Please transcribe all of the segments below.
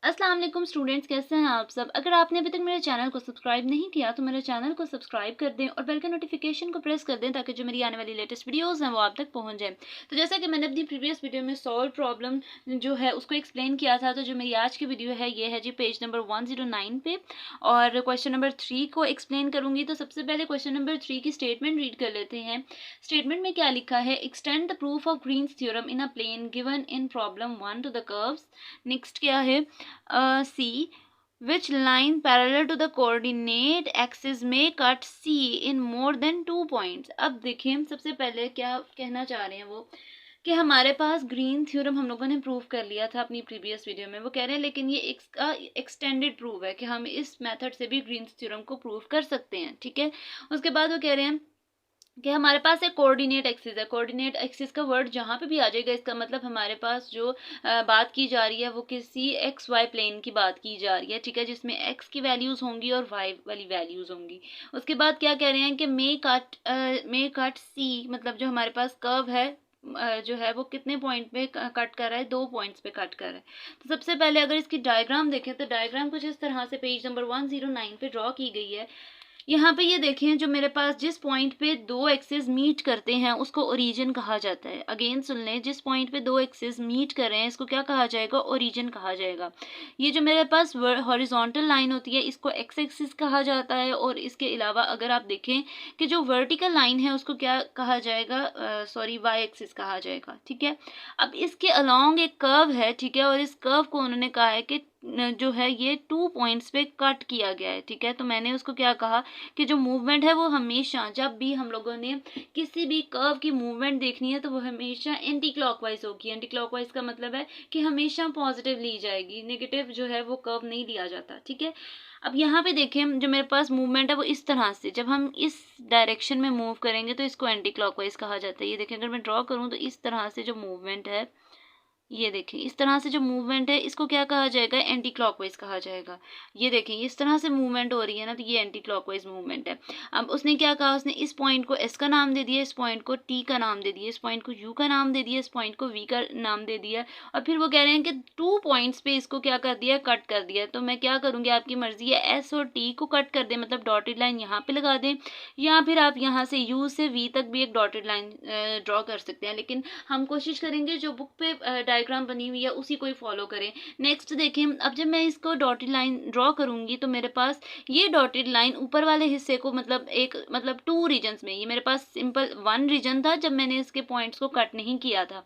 अस्सलाम वालेकुम स्टूडेंट्स, कैसे हैं आप सब। अगर आपने अभी तक मेरे चैनल को सब्सक्राइब नहीं किया तो मेरे चैनल को सब्सक्राइब कर दें और बेल के नोटिफिकेशन को प्रेस कर दें ताकि जो मेरी आने वाली लेटेस्ट वीडियोस हैं वो आप तक पहुंच जाए। तो जैसा कि मैंने अपनी प्रीवियस वीडियो में सॉल्व प्रॉब्लम जो है उसको एक्सप्लेन किया था, तो जो मेरी आज की वीडियो है ये है जी पेज नंबर 109 पे, और क्वेश्चन नंबर 3 को एक्सप्लेन करूंगी। तो सबसे पहले क्वेश्चन नंबर 3 की स्टेटमेंट रीड कर लेते हैं। स्टेटमेंट में क्या लिखा है, extend the proof of Green's theorem in a plane given in problem 1 to the curves. Next क्या है, C, which line parallel to the coordinate axis may cut C in more than 2 points। अब देखिए सबसे पहले क्या कहना चाह रहे हैं वो कि हमारे पास ग्रीन थ्योरम हम लोगों ने प्रूव कर लिया था अपनी प्रीवियस वीडियो में। वो कह रहे हैं लेकिन ये इसका एक्सटेंडेड प्रूव है कि हम इस मेथड से भी ग्रीन थ्योरम को प्रूव कर सकते हैं। ठीक है, उसके बाद वो कह रहे हैं कि हमारे पास एक कोऑर्डिनेट एक्सिस है। कोऑर्डिनेट एक्सिस का वर्ड जहाँ पे भी आ जाएगा इसका मतलब हमारे पास जो बात की जा रही है वो किसी एक्स वाई प्लेन की बात की जा रही है। ठीक है, जिसमें एक्स की वैल्यूज़ होंगी और वाई वाली वैल्यूज़ होंगी। उसके बाद क्या कह रहे हैं कि मे कट सी, मतलब जो हमारे पास कर्व है जो है वो कितने पॉइंट पे कट कर रहा है, 2 पॉइंट्स पे कट कर रहा है। तो सबसे पहले अगर इसकी डायग्राम देखें तो डायग्राम कुछ इस तरह से पेज नंबर 109 पे ड्रॉ की गई है। यहाँ पे ये देखें, जो मेरे पास जिस पॉइंट पे दो एक्सिस मीट करते हैं उसको ओरिजिन कहा जाता है। अगेन सुन लें, जिस पॉइंट पे दो एक्सिस मीट कर रहे हैं इसको क्या कहा जाएगा, ओरिजिन कहा जाएगा। ये जो मेरे पास हॉरिजॉन्टल लाइन होती है इसको एक्स एक्सिस कहा जाता है, और इसके अलावा अगर आप देखें कि जो वर्टिकल लाइन है उसको क्या कहा जाएगा, सॉरी वाई एक्सिस कहा जाएगा। ठीक है, अब इसके अलोंग एक कर्व है। ठीक है, और इस कर्व को उन्होंने कहा है कि जो है ये 2 पॉइंट्स पे कट किया गया है। ठीक है, तो मैंने उसको क्या कहा कि जो मूवमेंट है वो हमेशा, जब भी हम लोगों ने किसी भी कर्व की मूवमेंट देखनी है तो वो हमेशा एंटी क्लॉकवाइज होगी। एंटी क्लॉकवाइज का मतलब है कि हमेशा पॉजिटिव ली जाएगी, नेगेटिव जो है वो कर्व नहीं लिया जाता। ठीक है, अब यहाँ पे देखें जो मेरे पास मूवमेंट है वो इस तरह से, जब हम इस डायरेक्शन में मूव करेंगे तो इसको एंटी क्लॉकवाइज कहा जाता है। ये देखें, अगर मैं ड्रॉ करूँ तो इस तरह से जो मूवमेंट है, ये देखें इस तरह से जो मूवमेंट है इसको क्या कहा जाएगा, एंटी क्लॉकवाइज कहा जाएगा। ये देखें इस तरह से मूवमेंट हो रही है ना, तो ये एंटी क्लॉकवाइज मूवमेंट है। अब उसने क्या कहा, उसने इस पॉइंट को एस का नाम दे दिया, इस पॉइंट को टी का नाम दे दिया, इस पॉइंट को यू का नाम दे दिया, इस पॉइंट को वी का नाम दे दिया, और फिर वो कह रहे हैं कि 2 पॉइंट्स पे इसको क्या कर दिया, कट कर दिया। तो मैं क्या करूँगी, आपकी मर्जी है, एस और टी को कट कर दें, मतलब डॉटेड लाइन यहाँ पे लगा दें, या फिर आप यहाँ से यू से वी तक भी एक डॉटेड लाइन ड्रॉ कर सकते हैं। लेकिन हम कोशिश करेंगे जो बुक पे डायग्राम बनी हुई है उसी को ही फॉलो करें। नेक्स्ट देखें, अब जब मैं इसको डॉटेड लाइन ड्रॉ करूंगी तो मेरे पास ये डॉटेड लाइन ऊपर वाले हिस्से को, मतलब 2 रीजन्स में, ये मेरे पास सिंपल 1 रीजन था जब मैंने इसके पॉइंट्स को कट नहीं किया था।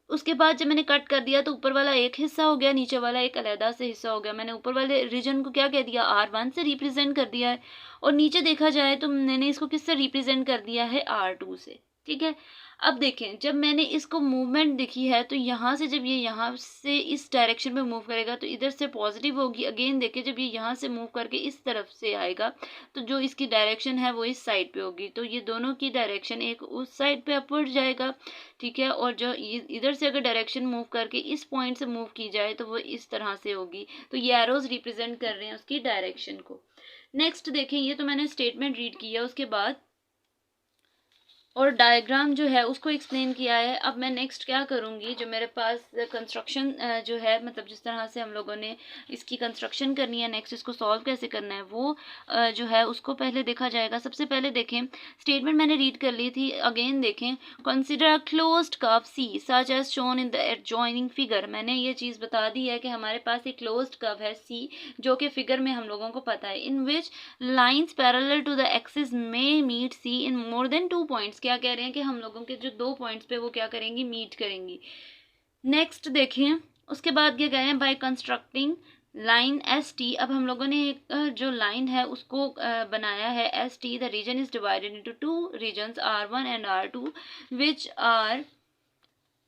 उसके बाद जब मैंने कट कर दिया तो ऊपर वाला एक हिस्सा हो गया, नीचे वाला एक अलहदा से हिस्सा हो गया। मैंने ऊपर वाले रीजन को क्या कह दिया, R1 से रिप्रेजेंट कर दिया है, और नीचे देखा जाए तो मैंने इसको किससे रिप्रेजेंट कर दिया है, R2 से। ठीक है, अब देखें जब मैंने इसको मूवमेंट देखी है तो यहाँ से जब ये यहाँ से इस डायरेक्शन में मूव करेगा तो इधर से पॉजिटिव होगी। अगेन देखें जब ये यहाँ से मूव करके इस तरफ से आएगा तो जो इसकी डायरेक्शन है वो इस साइड पे होगी। तो ये दोनों की डायरेक्शन, एक उस साइड पे अपवर्ड जाएगा। ठीक है, और जो इधर से अगर डायरेक्शन मूव करके इस पॉइंट से मूव की जाए तो वो इस तरह से होगी। तो ये एरोज रिप्रेजेंट कर रहे हैं उसकी डायरेक्शन को। नेक्स्ट देखें, ये तो मैंने स्टेटमेंट रीड किया, उसके बाद और डायग्राम जो है उसको एक्सप्लेन किया है। अब मैं नेक्स्ट क्या करूँगी, जो मेरे पास कंस्ट्रक्शन जो है, मतलब जिस तरह से हम लोगों ने इसकी कंस्ट्रक्शन करनी है, नेक्स्ट इसको सॉल्व कैसे करना है वो जो है उसको पहले देखा जाएगा। सबसे पहले देखें, स्टेटमेंट मैंने रीड कर ली थी, अगेन देखें, consider a closed curve C such as shown in the adjoining figure. मैंने ये चीज़ बता दी है कि हमारे पास एक क्लोज्ड कर्व है सी, जो कि फिगर में हम लोगों को पता है, in which lines parallel to the axis में meet C in more than 2 points. क्या कह रहे हैं कि हम लोगों के जो 2 पॉइंट्स पे वो क्या करेंगी, मीट करेंगी। नेक्स्ट देखें, उसके बाद क्या कह रहे हैं, by constructing line S T. अब हम लोगों ने एक जो लाइन है उसको बनाया है S T. The region is divided into 2 regions R1 and R2 which are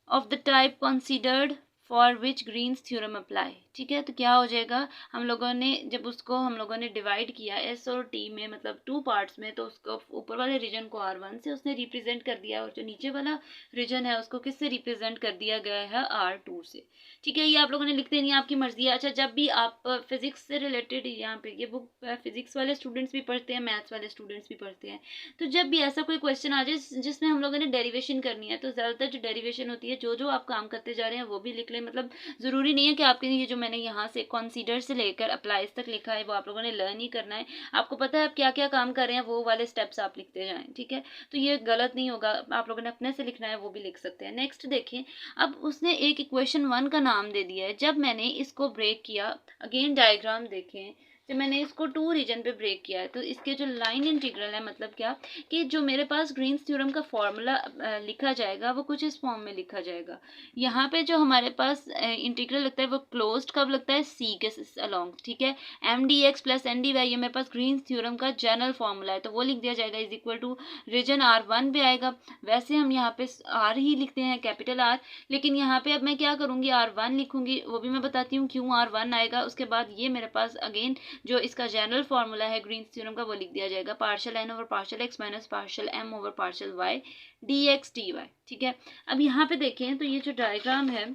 of the type considered for which Green's theorem apply. ठीक है, तो क्या हो जाएगा, हम लोगों ने जब उसको हम लोगों ने डिवाइड किया एस और टी में, मतलब 2 पार्ट्स में, तो उसको ऊपर वाले रीजन को R1 से उसने रिप्रेजेंट कर दिया, और जो नीचे वाला रीजन है उसको किससे रिप्रेजेंट कर दिया गया है, R2 से। ठीक है, ये आप लोगों ने लिख देनी है, आपकी मर्जी है। अच्छा, जब भी आप फिजिक्स से रिलेटेड, यहाँ पे ये बुक फिजिक्स वाले स्टूडेंट्स भी पढ़ते हैं, मैथ्स वाले स्टूडेंट्स भी पढ़ते हैं, तो जब भी ऐसा कोई क्वेश्चन आ जाए जिसमें हम लोगों ने डेरिवेशन करनी है, तो ज़्यादातर जो डेरिवेशन होती है, जो जो आप काम करते जा रहे हैं वो भी लिख लें, मतलब ज़रूरी नहीं है कि आपके ये जो मैंने यहाँ से कंसीडर से लेकर अप्लाइज तक लिखा है वो आप लोगों ने लर्न ही करना है। आपको पता है आप क्या क्या काम कर रहे हैं, वो वाले स्टेप्स आप लिखते जाएं, ठीक है। तो ये गलत नहीं होगा, आप लोगों ने अपने से लिखना है वो भी लिख सकते हैं। नेक्स्ट देखें, अब उसने एक इक्वेशन 1 का नाम दे दिया है। जब मैंने इसको ब्रेक किया, अगेन डायग्राम देखें, जब मैंने इसको 2 रीजन पे ब्रेक किया है तो इसके जो लाइन इंटीग्रल है, मतलब क्या कि जो मेरे पास ग्रीन्स थ्योरम का फॉर्मूला लिखा जाएगा वो कुछ इस फॉर्म में लिखा जाएगा। यहाँ पे जो हमारे पास इंटीग्रल लगता है वो क्लोज्ड कब लगता है, सी के अलोंग, ठीक है। M D X plus N D Y ये मेरे पास ग्रीन्स थ्योरम का जनरल फॉर्मूला है, तो वो लिख दिया जाएगा is equal to reason R1 पे आएगा। वैसे हम यहाँ पे R ही लिखते हैं, कैपिटल R, लेकिन यहाँ पे अब मैं क्या करूँगी, R1 लिखूंगी, वो भी मैं बताती हूँ क्यों R1 आएगा। उसके बाद ये मेरे पास अगेन जो इसका जनरल फॉर्मूला है ग्रीन्स थ्योरम का वो लिख दिया जाएगा, partial n over partial x minus partial m over partial y dx dy, ठीक है। अब यहाँ पे देखें तो ये जो डायग्राम है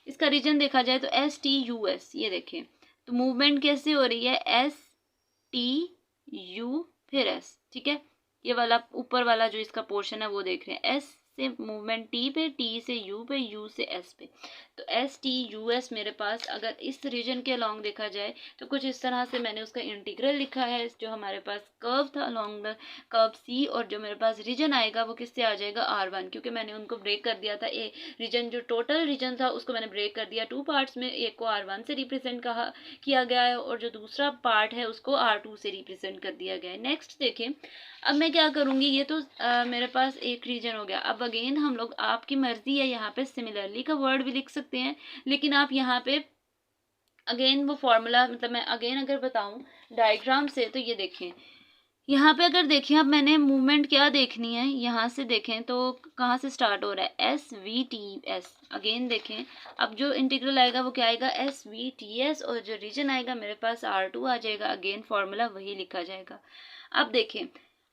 इसका रीजन देखा जाए तो एस टी यू एस, ये देखें तो मूवमेंट कैसे हो रही है, एस टी यू फिर एस, ठीक है। ये वाला ऊपर वाला जो इसका पोर्शन है वो देख रहे हैं, एस से मूवमेंट टी पे, टी से यू पे, यू से एस पे। तो एस टी यू एस मेरे पास अगर इस रीजन के अलोंग देखा जाए तो कुछ इस तरह से मैंने उसका इंटीग्रल लिखा है। जो हमारे पास कर्व था अलोंग द कर्व सी, और जो मेरे पास रीजन आएगा वो किससे आ जाएगा, R1, क्योंकि मैंने उनको ब्रेक कर दिया था। ए रीजन जो टोटल रीजन था उसको मैंने ब्रेक कर दिया 2 पार्ट्स में, एक को R1 से रिप्रेजेंट किया गया है और जो दूसरा पार्ट है उसको R2 से रिप्रेजेंट कर दिया गया है। नेक्स्ट देखें, अब मैं क्या करूँगी, ये तो मेरे पास एक रीजन हो गया। अब अगेन हम लोग, आपकी मर्जी है, यहाँ पे सिमिलरली का वर्ड भी लिख सकते हैं, लेकिन आप यहाँ पे अगेन वो फॉर्मूला, मतलब मैं अगेन अगर बताऊँ डायग्राम से तो ये देखें, यहाँ पे अगर देखें अब मैंने मूवमेंट क्या देखनी है, यहाँ से देखें तो कहाँ से स्टार्ट हो रहा है, S V T S. Again देखें अब जो इंटीग्रल आएगा वो क्या आएगा, एस वी टी एस, और जो रीजन आएगा मेरे पास R2 आ जाएगा। अगेन फॉर्मूला वही लिखा जाएगा। अब देखें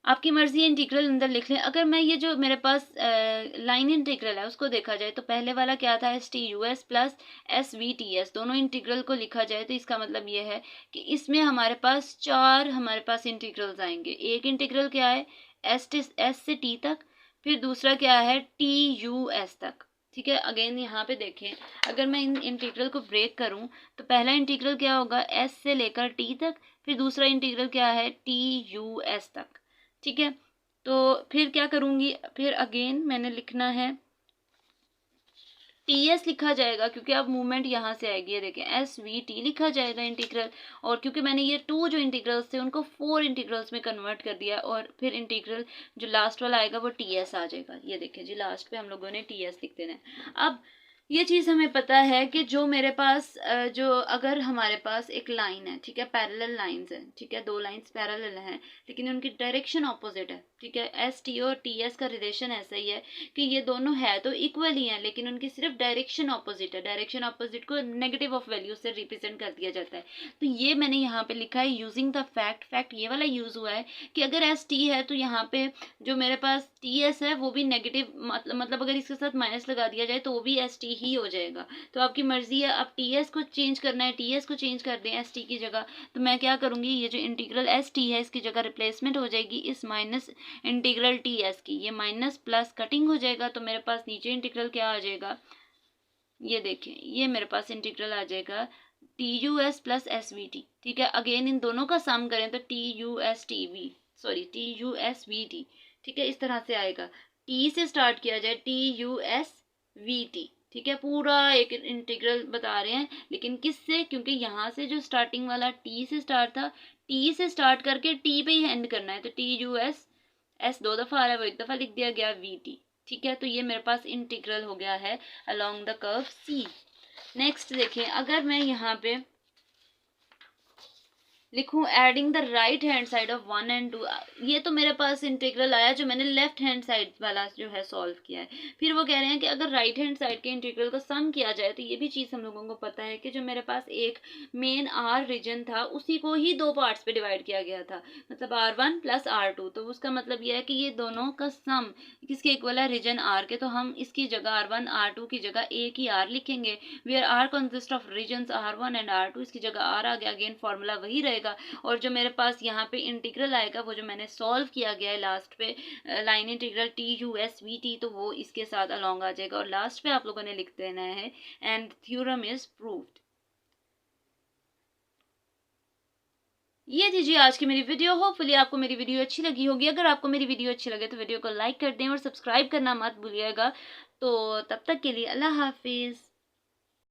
आपकी मर्जी है, इंटीग्रल अंदर लिख लें। अगर मैं ये जो मेरे पास लाइन इंटीग्रल है उसको देखा जाए तो पहले वाला क्या था, S T U S plus S V T S, दोनों इंटीग्रल को लिखा जाए तो इसका मतलब ये है कि इसमें हमारे पास 4 हमारे पास इंटीग्रल्स आएंगे। एक इंटीग्रल क्या है, एस से टी तक, फिर दूसरा क्या है टी यू एस तक, ठीक है। अगेन यहाँ पे देखें, अगर मैं इन इंटीग्रल को ब्रेक करूँ तो पहला इंटीग्रल क्या होगा, एस से लेकर टी तक, फिर दूसरा इंटीग्रल क्या है, टी यू एस तक, ठीक है। तो फिर क्या करूँगी, फिर अगेन मैंने लिखना है टी एस लिखा जाएगा, क्योंकि अब मूवमेंट यहाँ से आएगी। ये देखें एस वी टी लिखा जाएगा इंटीग्रल, और क्योंकि मैंने ये 2 जो इंटीग्रल्स थे उनको 4 इंटीग्रल्स में कन्वर्ट कर दिया, और फिर इंटीग्रल जो लास्ट वाला आएगा वो टी एस आ जाएगा। ये देखें जी, लास्ट पे हम लोगों ने टी एस लिख देना है। अब ये चीज़ हमें पता है कि जो मेरे पास जो अगर हमारे पास एक लाइन है, ठीक है, पैरेलल लाइंस हैं, ठीक है, 2 लाइंस पैरेलल हैं लेकिन उनकी डायरेक्शन ऑपोजिट है, ठीक है। एस टी और टी एस का रिलेशन ऐसा ही है कि ये दोनों है तो इक्वल ही हैं लेकिन उनकी सिर्फ डायरेक्शन ऑपोजिट है। डायरेक्शन ऑपोजिट को नेगेटिव ऑफ वैल्यू से रिप्रेजेंट कर दिया जाता है। तो ये मैंने यहाँ पे लिखा है यूजिंग द फैक्ट ये वाला यूज़ हुआ है कि अगर एस टी है तो यहाँ पे जो मेरे पास टी एस है वो भी नेगेटिव, मतलब अगर इसके साथ माइनस लगा दिया जाए तो वो भी एस टी ही हो जाएगा। तो आपकी मर्जी है, आप टी एस को चेंज करना है, टी एस को चेंज कर दें एस टी की जगह। तो मैं क्या करूँगी, ये जो इंटीग्रल एस टी है इसकी जगह रिप्लेसमेंट हो जाएगी इस माइनस इंटीग्रल टी एस की, ये माइनस प्लस कटिंग हो जाएगा। तो मेरे पास नीचे इंटीग्रल क्या आ जाएगा, ये देखें, ये मेरे पास इंटीग्रल आ जाएगा T U S plus S V T, ठीक है। अगेन इन दोनों का सम करें तो T U S V T, ठीक है, इस तरह से आएगा। टी से स्टार्ट किया जाए, T U S V T, ठीक है, पूरा एक इंटीग्रल बता रहे हैं, लेकिन किससे, क्योंकि यहाँ से जो स्टार्टिंग वाला टी से स्टार्ट था, टी से स्टार्ट करके टी पे ही एंड करना है। तो टी यू एस 2 दफ़ा आ रहा है वो 1 दफ़ा लिख दिया गया वी टी, ठीक है। तो ये मेरे पास इंटीग्रल हो गया है along the curve C. Next देखें, अगर मैं यहाँ पे लिखूं adding the right hand side of 1 and 2, ये तो मेरे पास इंटीग्रल आया जो मैंने लेफ्ट हैंड साइड वाला जो है सॉल्व किया है। फिर वो कह रहे हैं कि अगर राइट हैंड साइड के इंटीग्रल को सम किया जाए, तो ये भी चीज़ हम लोगों को पता है कि जो मेरे पास एक मेन आर रीजन था उसी को ही 2 पार्ट्स पे डिवाइड किया गया था, मतलब R1 प्लस R2। तो उसका मतलब यह है कि ये दोनों का सम किसके इक्वल है, रीजन R के। तो हम इसकी जगह R1 R2 की जगह एक ही R लिखेंगे, where R consist of regions R1 and R2, इसकी जगह R आ गया। अगेन फॉर्मूला वही रहेगा जाएगा और जो मेरे पास यहाँ पे इंटीग्रल आएगा वो जो मैंने सॉल्व किया गया है लास्ट पे लाइन इंटीग्रल TUSVT, तो वो इसके साथ अलॉन्ग आ जाएगा और लास्ट पे आप लोगों ने लिख देना है एंड थ्योरम इज प्रूव्ड। ये थी जी आज की मेरी वीडियो। होपफुली आपको मेरी वीडियो अच्छी लगी होगी। अगर आपको मेरी वीडियो अच्छी लगे तो वीडियो को लाइक कर दें और सब्सक्राइब करना मत भूलिएगा। तो तब तक के लिए अल्लाह हाफिज़।